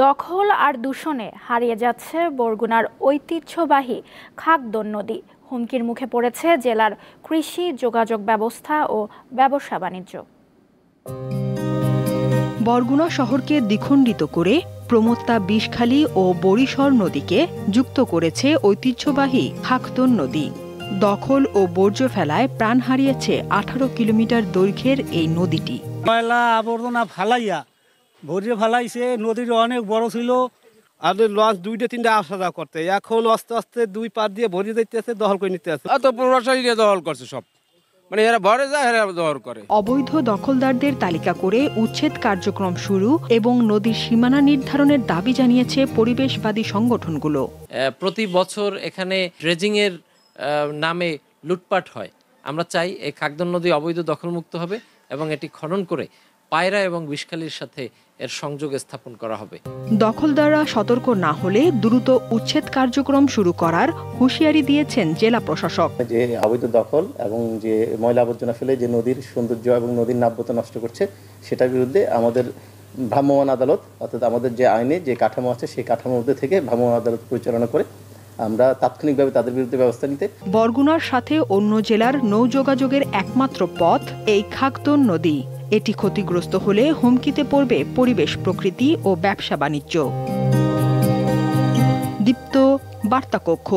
দখল আর দূষণে হারিয়ে যাচ্ছে বরগুনার ঐতিহ্যবাহী খাগদন নদী। হুমকির মুখে পড়েছে জেলার কৃষি, যোগাযোগ ব্যবস্থা ও ব্যবসা বাণিজ্য। বরগুনা শহরকে দ্বিখণ্ডিত করে প্রমত্তা বিষখালী ও বরিশর নদীকে যুক্ত করেছে ঐতিহ্যবাহী খাগদন নদী। দখল ও বর্জ্য ফেলায় প্রাণ হারিয়েছে 18 কিলোমিটার দৈর্ঘ্যের এই নদীটি। ময়লা আবর্জনা ফালাইয়া ভরিয়ে ফেলাইছে। নদীর অনেক বড় ছিল, আগে লঞ্চ 2-3টা আসা যাওয়া করতে, এখন আস্তে আস্তে 2 পার দিয়ে ভরিয়ে দিতেছে, দখল করে নিতে আছে। এত প্রশাসন দখল করছে সব, মানে এরা ভরে যায়, এরা দখল করে। অবৈধ দখলদারদের তালিকা করে উচ্ছেদ কার্যক্রম শুরু এবং নদীর সীমানা নির্ধারণের দাবি জানিয়েছে পরিবেশবাদী সংগঠনগুলো। প্রতি বছর এখানে ড্রেজিং এর নামে লুটপাট হয়। আমরা চাই এই খাগদন নদী অবৈধ দখলমুক্ত হবে এবং এটি খনন করে পায়রা এবং বিষখালীর সাথে এর সংযোগ স্থাপন করা হবে। দখলদাররা সতর্ক না হলে দ্রুত উচ্ছেদ কার্যক্রম শুরু করার হুঁশিয়ারি দিয়েছেন জেলা প্রশাসক। যে অবৈধ দখল এবং যে ময়লা আবর্জনা ফেলে যে নদীর সৌন্দর্য এবং নদীর নাব্যতা নষ্ট করছে, সেটার বিরুদ্ধে আমাদের ভ্রাম্যমাণ আদালত, অর্থাৎ আমাদের যে আইনে যে কাঠামো আছে সেই কাঠামোর মধ্যে থেকে ভ্রাম্যমাণ আদালত পরিচালনা করে আমরা তাৎক্ষণিকভাবে তাদের বিরুদ্ধে ব্যবস্থা নিতে। বরগুনার সাথে অন্য জেলার নৌযোগাযোগের একমাত্র পথ এই খাগদন নদী। এটি ক্ষতিগ্রস্ত হলে হুমকিতে পড়বে পরিবেশ, প্রকৃতি ও ব্যবসা বাণিজ্য। দীপ্ত বার্তা কক্ষ।